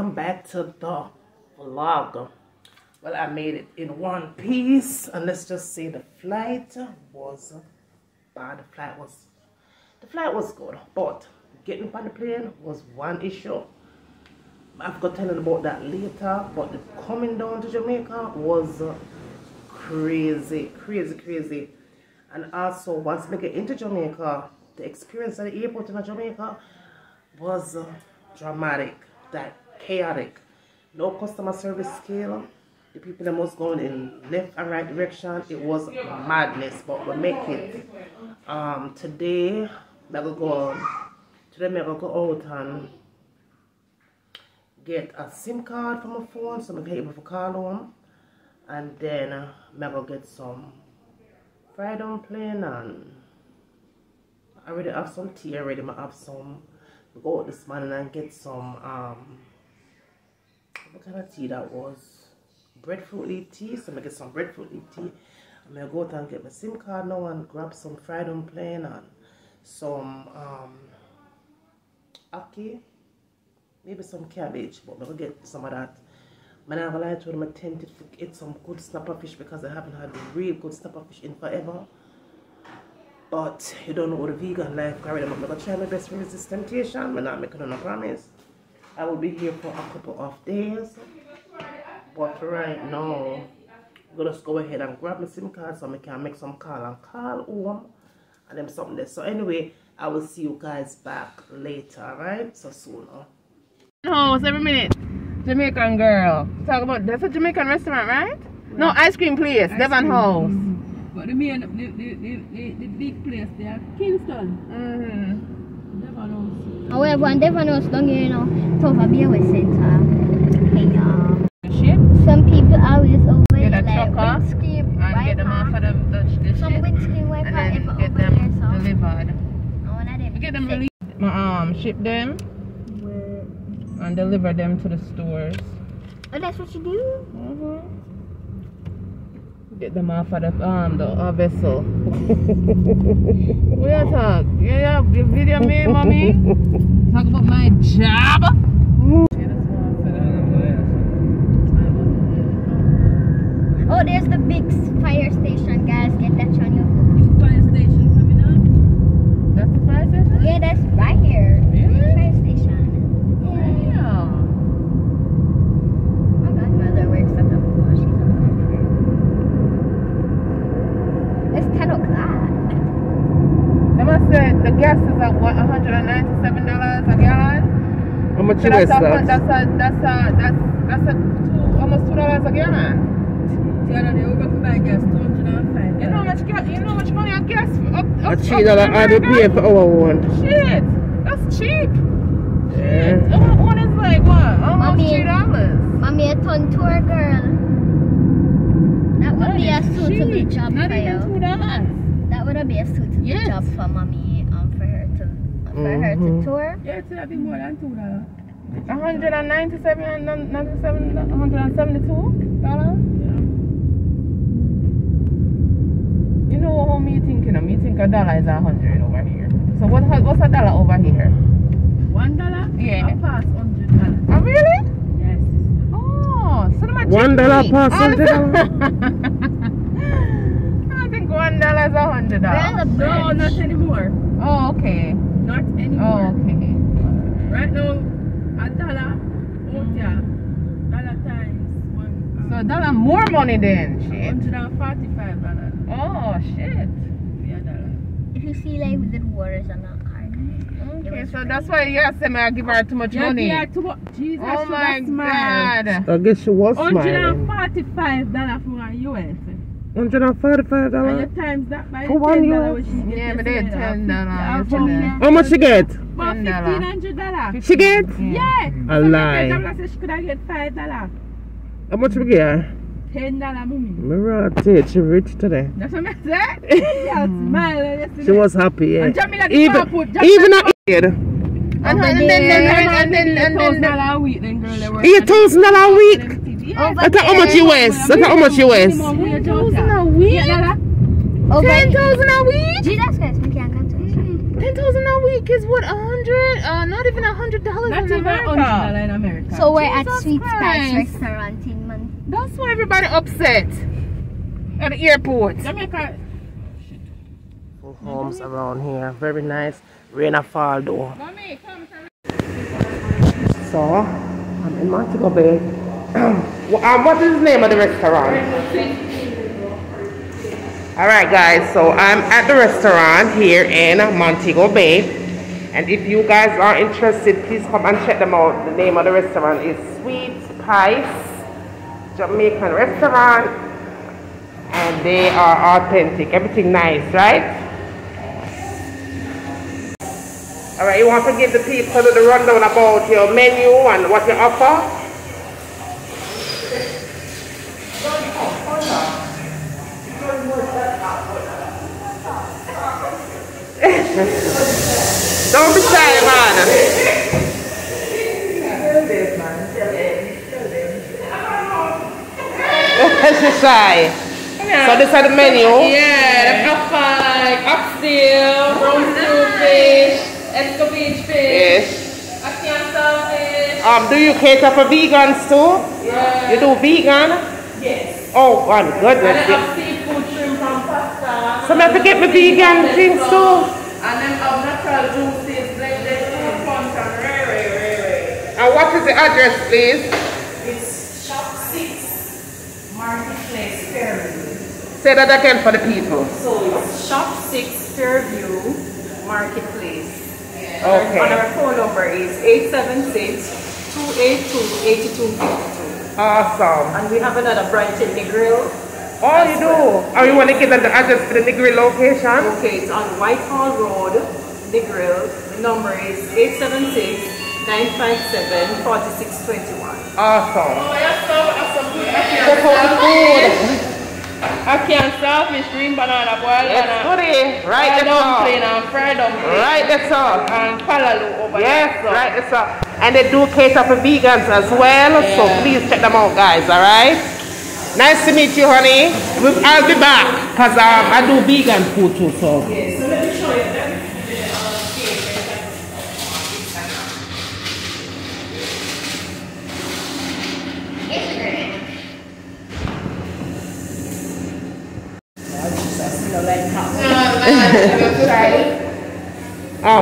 welcome back to the vlog. Well, I made it in one piece, and let's just say the flight was bad. The flight was good, but getting on the plane was one issue. I've got to tell you about that later, but the coming down to Jamaica was crazy. And also, once we get into Jamaica, the experience at the airport in Jamaica was dramatic, chaotic. No customer service skill. The people that was going in left and right direction. It was madness, but we make it. Today, we will go out and get a SIM card for my phone so I can be able to call home. And then I will get some fried dumpling, and I already have some tea already. I have some. We go out this morning and get some what kind of tea that was? Breadfruit leaf tea. So I get some breadfruit leaf tea. I'm gonna go out and get my SIM card now and grab some fried dumpling and some ackee, maybe some cabbage, but I'm gonna get some of that. I'm not gonna lie to you, I'm tempted to eat some good snapper fish because I haven't had real good snapper fish in forever. But you don't know what the vegan life carries. I'm gonna try my best to resist temptation. I'm not making no promise. I will be here for a couple of days. But right now, I'm gonna just go ahead and grab my SIM card so I can make some call home and then something there. So anyway, I will see you guys back later, alright? So soon. House every minute. Jamaican girl. Talk about that's a Jamaican restaurant, right? No, ice cream place, Devon House. But the big place there, Kingston. Devon House. However, and Devon House down here, you know, Tova Beerway Center. Ship? Some people always over Get a like trucker windscreen and get them off of the some ship. windscreen wiper And then ever get over them there, so. delivered. One of them. Get them released. Ship them and deliver them to the stores. Oh, that's what you do? Get them off of the vessel. We are talk. Yeah, video me, mommy. Talk about my job. Oh, there's the big fire station, guys. Get that on your New fire station coming up. That's the fire station? Yeah, that's right here. Really? The fire station. Damn. My godmother works at the floor. She's up there. It's 10 o'clock. They must say the gas is at what, $197 a gallon? How much So is that? That's almost $2 a gallon. Tiana, they will go for my gas, 205. You know how much money on gas? A $3 I do pay for our one. Shit, that's cheap. Yeah. Shit, our one is like what? Almost Mommy. $3. Mommy, a ton tour girl. That would be a suitable job Not for even you. $2. That would be a suitable Yes. job for mommy, for her to tour. Yeah, it's a bit more than $2. $172. You know how me thinking? Me think a dollar is 100 over here. So what's a dollar over here? $1? Yeah. I'll pass $100. Oh really? Yes. Oh, so much. $1 per $100. I think $1 is $100. No, not anymore. Oh okay. Not anymore. Oh okay. Right now, $1. Oh yeah. Dollar times one. So dollar more money then. Shit. $145. Oh shit. Yeah, $1. If you see like the waters on that car, guys. Okay, so that's why you say I give her too much money. Yeah, too much. Jesus, Oh my god. I guess she was smiling. $145 for US. $145. And you times that by For one $10, US? which is Yeah, get but they $10. How much she get? About $10. $1,500. She get? Yeah. A lie. So she could have get $5. How much we get? $10, mommy. Mirate, she rich today. That's what I said. Yeah, smile yesterday. She was happy, yeah. And Jamila the Even a kid. And then $1,000 a week, then girl. They were $8,000 a week. Yeah. I thought how much US? I thought how much US? $10,000 a week? Over 10,000 a week? Jesus Christ, we can't come to it. 10,000 a week is what, 100? Not even $100 Not in even America. $100 in America. So we're at Jesus Sweet Spice Christ. restaurant in Man. That's why everybody upset at the airport. Jamaica. Full homes around here. Very nice. Rain or fall though. Mommy, come. So, I'm in Montego Bay. What is the name of the restaurant? Alright guys, so I'm at the restaurant here in Montego Bay. And if you guys are interested, please come and check them out. The name of the restaurant is Sweet Spice Jamaican Restaurant. And they are authentic. Everything nice, right? Alright, you want to give the people the rundown about your menu and what you offer? Don't be shy, man. She's shy. So this is the menu? Yeah, the offer like oxtail, brown stew fish, escovitch fish, Yes. Ackee saltfish. Do you cater for vegans too? Yeah. You do vegan? Yes. Oh, my And goodness. then have seafood, shrimp and pasta. So I have to get my vegan things too. And then have natural juices, blended fruit punch and rare. And what is the address, please? It's Shop 6, Marketplace, Fairview. Say that again for the people. So it's Shop 6, Fairview, Marketplace. Okay. And our phone number is 876-282-8252. Awesome. And we have another branch in Negril. Oh, you do? Oh, you want to give them the address for the Negril location? Okay, it's on Whitehall Road, Negril. The number is 876-957-4621. Awesome. Oh, yes, so some good Check out the food. Ackee and saltfish, green banana, boiled Yes, banana. goodie. Right, Fried that's all. dumpling and fried dumpling. Right, that's all. And palalu over Yes, there. right, that's all. And they do cater for vegans as well, so please check them out, guys, alright? Nice to meet you, honey. I'll be back, because I do vegan food too, so. Yes, so let me show you them.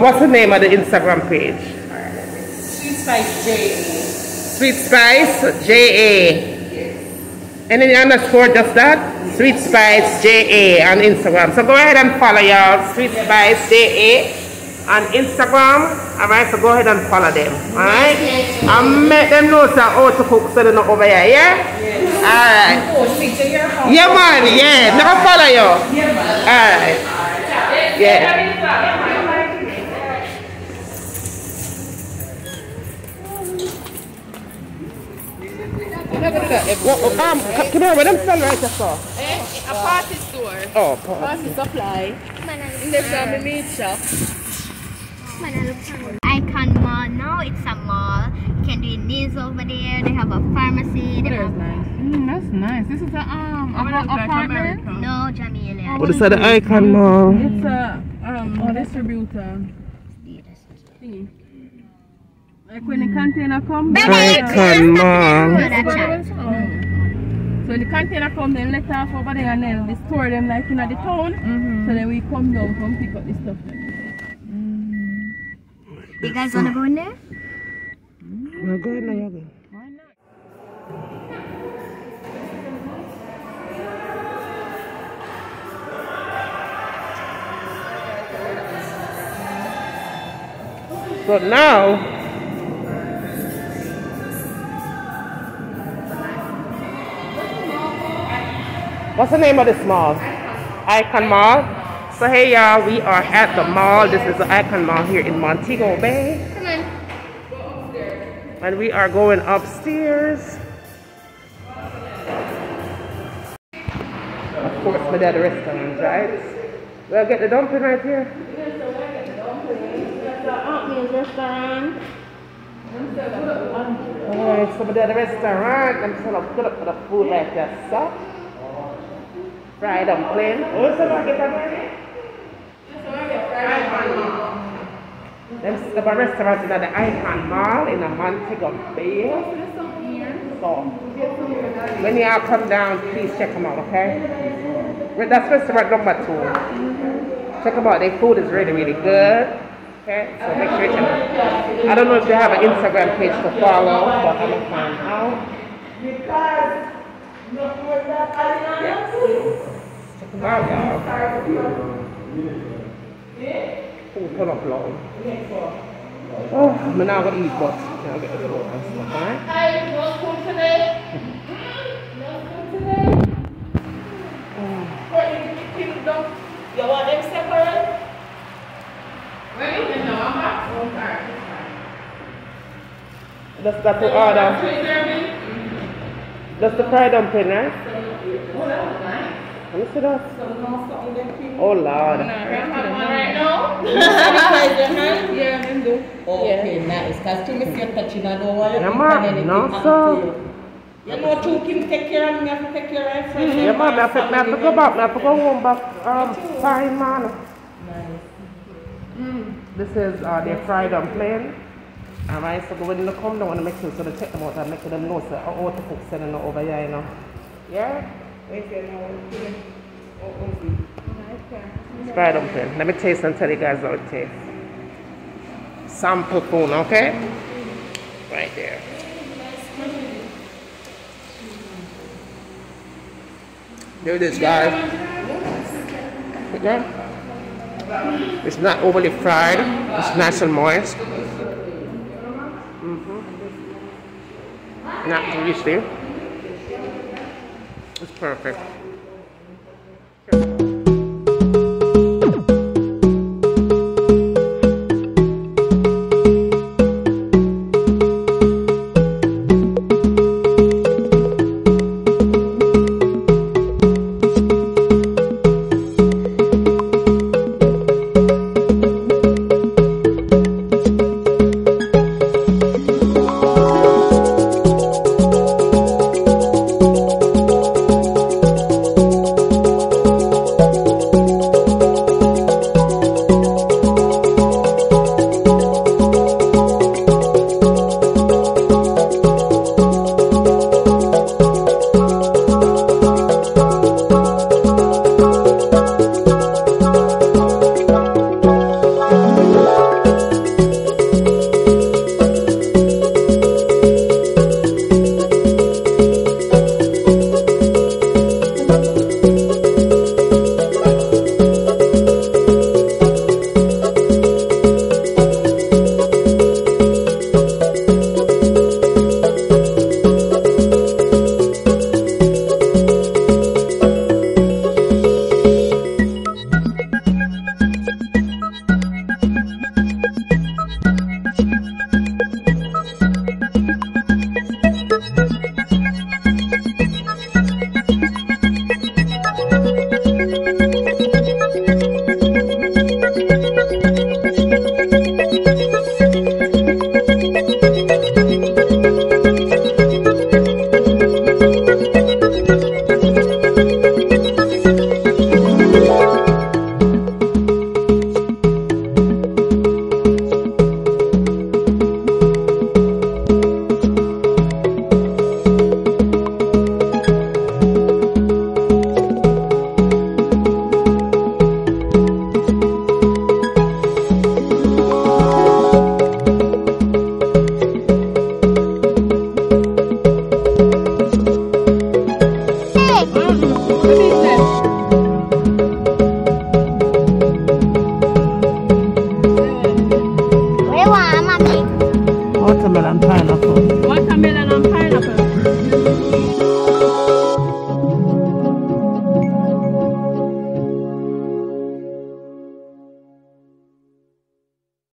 What's the name of the Instagram page? Sweet Spice JA. Sweet Spice JA. Any underscore, just that? Sweet Spice JA on Instagram. So go ahead and follow y'all. Sweet Spice JA on Instagram. Alright, so go ahead and follow them. Alright? And make them know how to cook so they're not over here, yeah? Alright. Oh, speak to your home. Yeah, man, yeah. Never follow you. Alright. Yeah. Come here, where them sell right there, sir? A party store. Oh, Party supply. There's a meat shop. Icon Mall now, it's a mall. You can do nails over there. They have a pharmacy. They have That's nice. This is a apartment. no Jamaica. What is that, the Icon Mall? It's a distributor. Thingy. Like when the container comes. Icon Mall. So when the container come, then let off over there and then they store them like in the town. So then we come down, come pick up the stuff. You guys wanna go in there? Well, go ahead now, you're good. So now, what's the name of this mall? Icon Mall. So hey y'all, we are at the mall. This is the Icon Mall here in Montego Bay. Come on. And we are going upstairs. Of course, my dad's restaurant, right? We'll get the dumpling right here. Alright, so my dad's restaurant. I'm sort of good up for the food like that, so. Fried dumpling. Oh, so I get that ready? There's a restaurant in the Icon Mall in Montego Bay. So, when you all come down, please check them out, okay? That's restaurant number 2. Check them out. Their food is really, really good. Okay, so make sure you check them out. I don't know if they have an Instagram page to follow, but I'm going to find out. Check them out, y'all. Food put up low. Oh, I'm not going to eat, but I'll get the food and stuff, alright? Hi, no food today? No food today? You want them separate? Where is it now? I'm back. Oh, sorry. That's got to order. That's the fried dumpling, right? Oh, that was nice. Let me see that. Oh, Lord. Right now? Yeah, them do. Okay, nice. Because to me, you're touching on the wall. Yeah, man. No, sir. You know, two Kim take care of me, I have to take care of friends. Yeah, man. I have to go back. I have to go home back. Fine, man. Nice. This is their fried dumpling. Alright, so when they come, they want to make sure so they check them out and make them know so how to cook sending it over here, you know. Yeah? It's fried dumpling. Let me taste and tell you guys how it tastes. Sample spoon, okay? Right there. There it is, guys. Yeah? It's not overly fried. It's nice and moist. Not greasy. It's perfect. What is that?